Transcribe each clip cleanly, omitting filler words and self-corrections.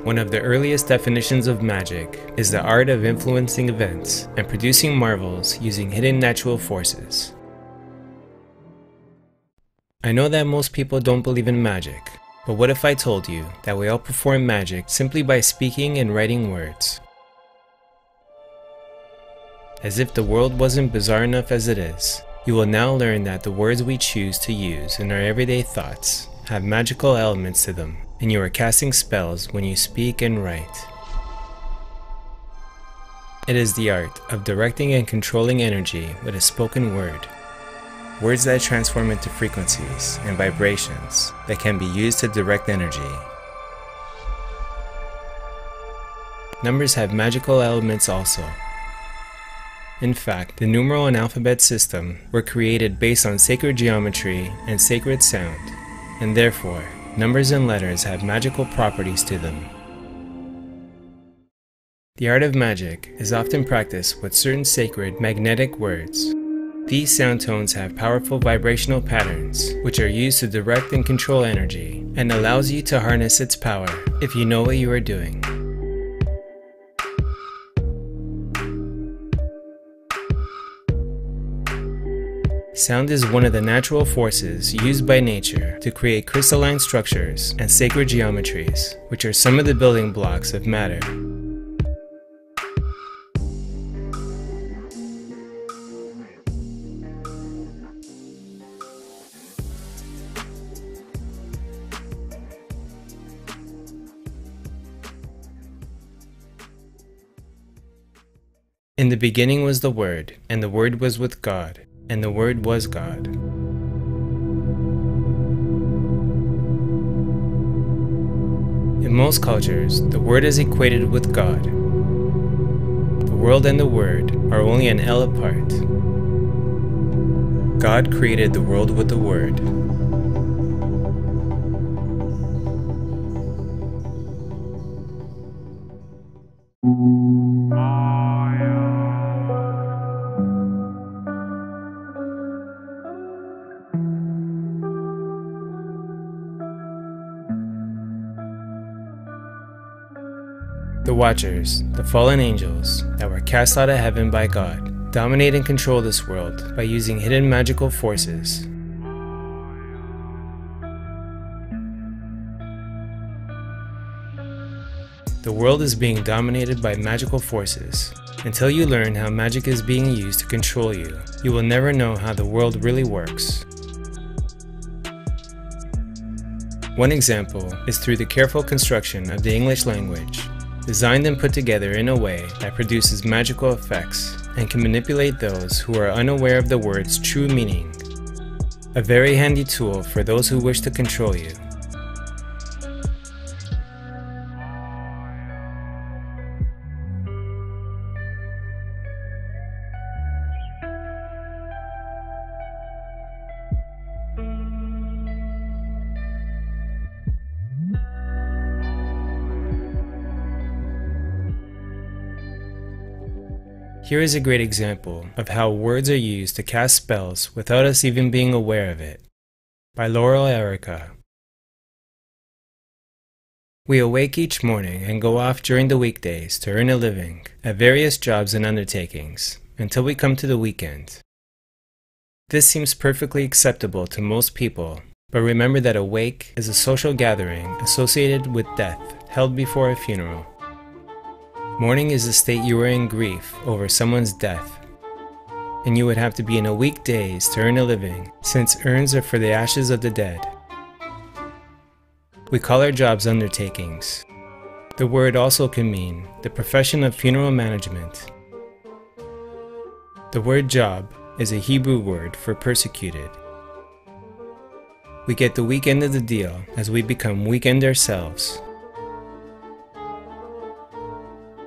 One of the earliest definitions of magic is the art of influencing events and producing marvels using hidden natural forces. I know that most people don't believe in magic, but what if I told you that we all perform magic simply by speaking and writing words? As if the world wasn't bizarre enough as it is, you will now learn that the words we choose to use in our everyday thoughts have magical elements to them, and you are casting spells when you speak and write. It is the art of directing and controlling energy with a spoken word. Words that transform into frequencies and vibrations that can be used to direct energy. Numbers have magical elements also. In fact, the numeral and alphabet system were created based on sacred geometry and sacred sound, and therefore, numbers and letters have magical properties to them. The art of magic is often practiced with certain sacred magnetic words. These sound tones have powerful vibrational patterns, which are used to direct and control energy, and allows you to harness its power if you know what you are doing. Sound is one of the natural forces used by nature to create crystalline structures and sacred geometries, which are some of the building blocks of matter. In the beginning was the Word, and the Word was with God, and the Word was God. In most cultures, the Word is equated with God. The world and the Word are only an L apart. God created the world with the Word. The Watchers, the fallen angels that were cast out of heaven by God, dominate and control this world by using hidden magical forces. The world is being dominated by magical forces. Until you learn how magic is being used to control you, you will never know how the world really works. One example is through the careful construction of the English language, designed and put together in a way that produces magical effects and can manipulate those who are unaware of the word's true meaning. A very handy tool for those who wish to control you. Here is a great example of how words are used to cast spells without us even being aware of it, by Laurel Erica. We awake each morning and go off during the weekdays to earn a living at various jobs and undertakings until we come to the weekend. This seems perfectly acceptable to most people, but remember that a wake is a social gathering associated with death held before a funeral. Mourning is the state you are in grief over someone's death, and you would have to be in a weekdays to earn a living, since urns are for the ashes of the dead. We call our jobs undertakings. The word also can mean the profession of funeral management. The word job is a Hebrew word for persecuted. We get the weak end of the deal as we become weakened ourselves.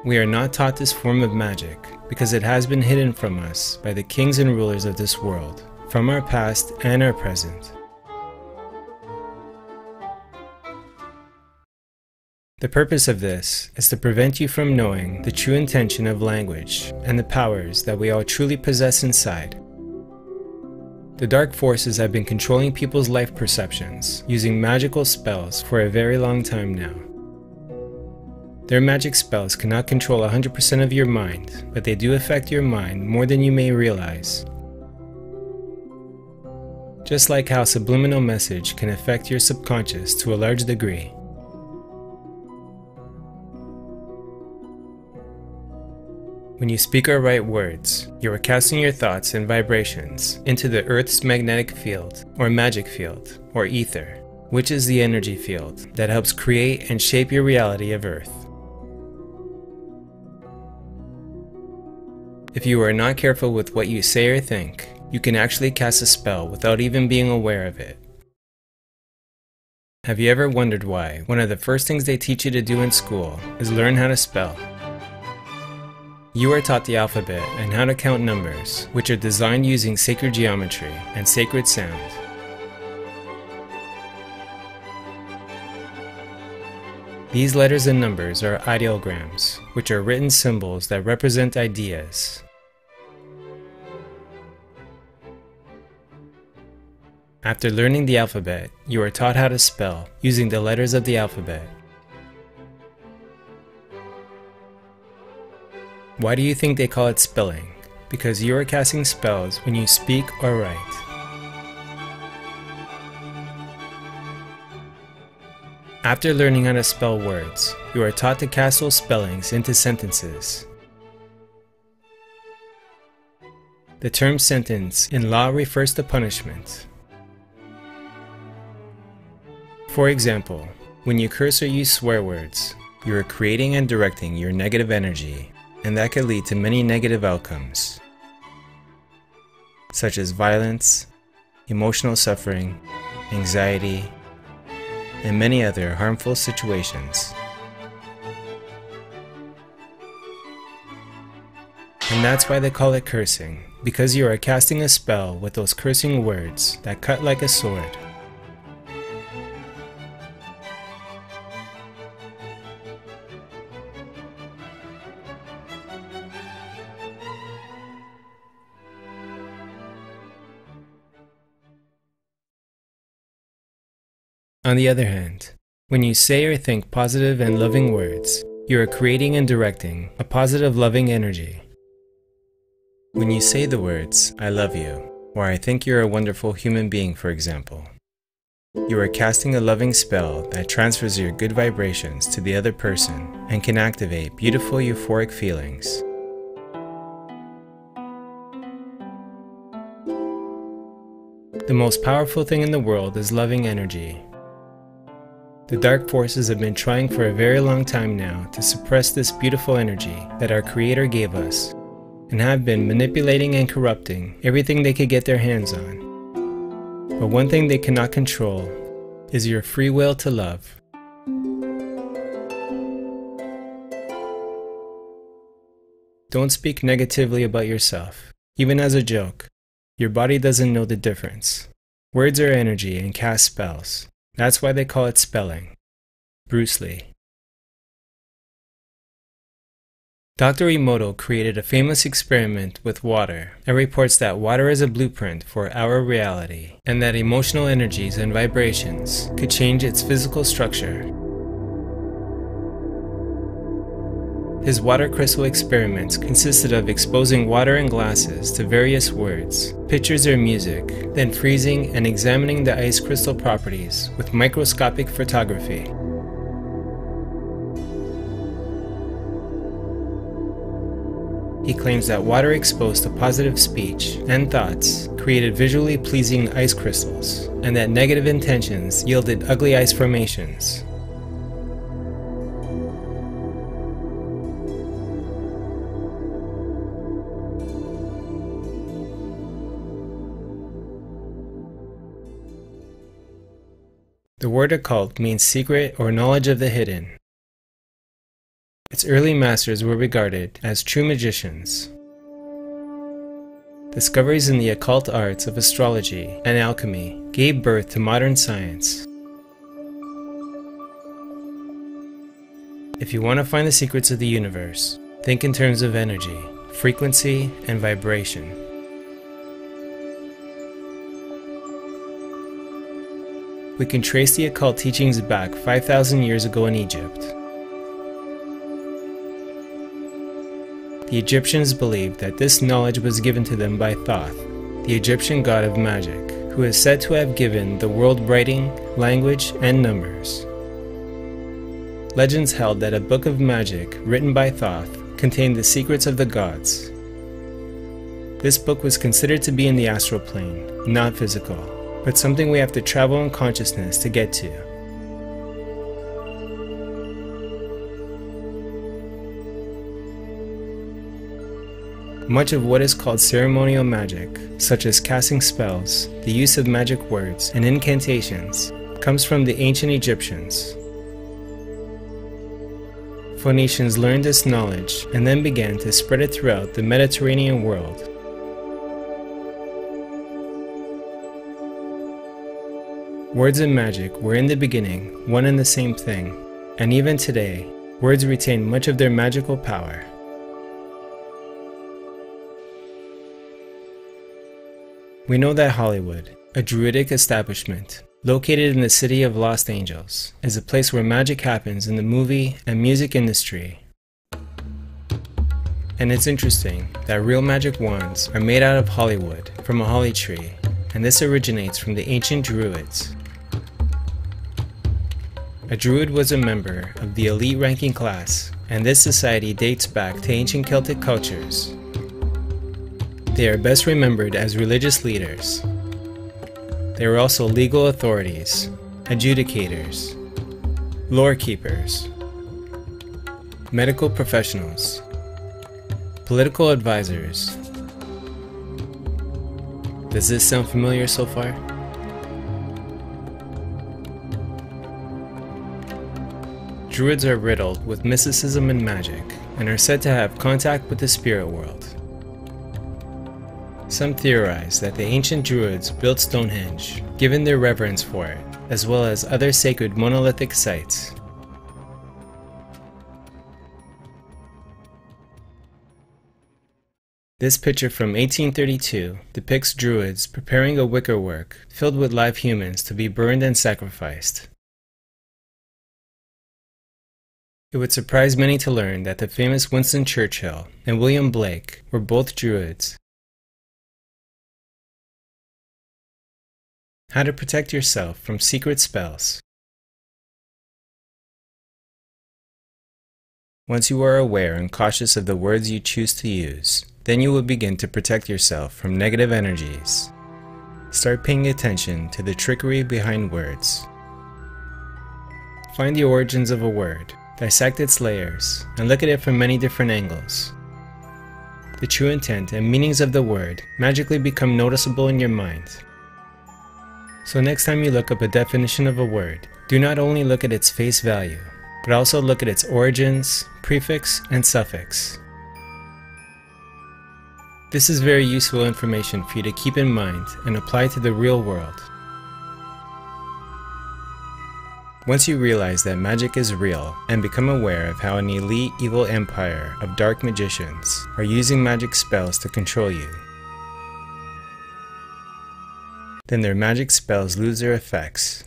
We are not taught this form of magic, because it has been hidden from us by the kings and rulers of this world, from our past and our present. The purpose of this is to prevent you from knowing the true intention of language and the powers that we all truly possess inside. The dark forces have been controlling people's life perceptions using magical spells for a very long time now. Their magic spells cannot control 100% of your mind, but they do affect your mind more than you may realize. Just like how subliminal message can affect your subconscious to a large degree. When you speak or write words, you are casting your thoughts and vibrations into the Earth's magnetic field, or magic field, or ether, which is the energy field that helps create and shape your reality of Earth. If you are not careful with what you say or think, you can actually cast a spell without even being aware of it. Have you ever wondered why one of the first things they teach you to do in school is learn how to spell? You are taught the alphabet and how to count numbers, which are designed using sacred geometry and sacred sound. These letters and numbers are ideograms, which are written symbols that represent ideas. After learning the alphabet, you are taught how to spell using the letters of the alphabet. Why do you think they call it spelling? Because you are casting spells when you speak or write. After learning how to spell words, you are taught to cast those spellings into sentences. The term sentence in law refers to punishment. For example, when you curse or use swear words, you are creating and directing your negative energy, and that could lead to many negative outcomes, such as violence, emotional suffering, anxiety, and many other harmful situations. And that's why they call it cursing, because you are casting a spell with those cursing words that cut like a sword. On the other hand, when you say or think positive and loving words, you are creating and directing a positive loving energy. When you say the words, "I love you," or "I think you're a wonderful human being," for example, you are casting a loving spell that transfers your good vibrations to the other person and can activate beautiful euphoric feelings. The most powerful thing in the world is loving energy. The dark forces have been trying for a very long time now to suppress this beautiful energy that our Creator gave us, and have been manipulating and corrupting everything they could get their hands on. But one thing they cannot control is your free will to love. Don't speak negatively about yourself, even as a joke. Your body doesn't know the difference. Words are energy and cast spells. That's why they call it spelling. Bruce Lee. Dr. Emoto created a famous experiment with water and reports that water is a blueprint for our reality, and that emotional energies and vibrations could change its physical structure. His water crystal experiments consisted of exposing water in glasses to various words, pictures or music, then freezing and examining the ice crystal properties with microscopic photography. He claims that water exposed to positive speech and thoughts created visually pleasing ice crystals, and that negative intentions yielded ugly ice formations. The word occult means secret or knowledge of the hidden. Its early masters were regarded as true magicians, Discoveries in the occult arts of astrology and alchemy gave birth to modern science. If you want to find the secrets of the universe, think in terms of energy, frequency, and vibration. We can trace the occult teachings back 5,000 years ago in Egypt. The Egyptians believed that this knowledge was given to them by Thoth, the Egyptian god of magic, who is said to have given the world writing, language, and numbers. Legends held that a book of magic written by Thoth contained the secrets of the gods. This book was considered to be in the astral plane, not physical, but something we have to travel in consciousness to get to. Much of what is called ceremonial magic, such as casting spells, the use of magic words, and incantations, comes from the ancient Egyptians. Phoenicians learned this knowledge and then began to spread it throughout the Mediterranean world. Words and magic were in the beginning one and the same thing, and even today, words retain much of their magical power. We know that Hollywood, a druidic establishment located in the city of Los Angeles, is a place where magic happens in the movie and music industry. And it's interesting that real magic wands are made out of Hollywood from a holly tree, and this originates from the ancient Druids. A Druid was a member of the elite ranking class, and this society dates back to ancient Celtic cultures. They are best remembered as religious leaders. They were also legal authorities, adjudicators, lore keepers, medical professionals, political advisors. Does this sound familiar so far? Druids are riddled with mysticism and magic, and are said to have contact with the spirit world. Some theorize that the ancient Druids built Stonehenge, given their reverence for it, as well as other sacred monolithic sites. This picture from 1832 depicts Druids preparing a wickerwork filled with live humans to be burned and sacrificed. It would surprise many to learn that the famous Winston Churchill and William Blake were both Druids. How to protect yourself from secret spells. Once you are aware and cautious of the words you choose to use, then you will begin to protect yourself from negative energies. Start paying attention to the trickery behind words. Find the origins of a word, dissect its layers, and look at it from many different angles. The true intent and meanings of the word magically become noticeable in your mind. So next time you look up a definition of a word, do not only look at its face value, but also look at its origins, prefix, and suffix. This is very useful information for you to keep in mind and apply to the real world. Once you realize that magic is real and become aware of how an elite evil empire of dark magicians are using magic spells to control you, then their magic spells lose their effects.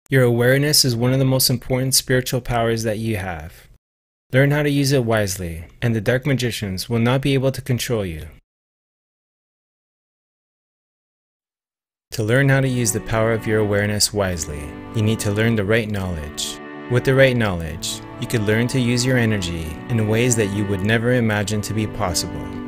Your awareness is one of the most important spiritual powers that you have. Learn how to use it wisely, and the dark magicians will not be able to control you. To learn how to use the power of your awareness wisely, you need to learn the right knowledge. With the right knowledge, you could learn to use your energy in ways that you would never imagine to be possible.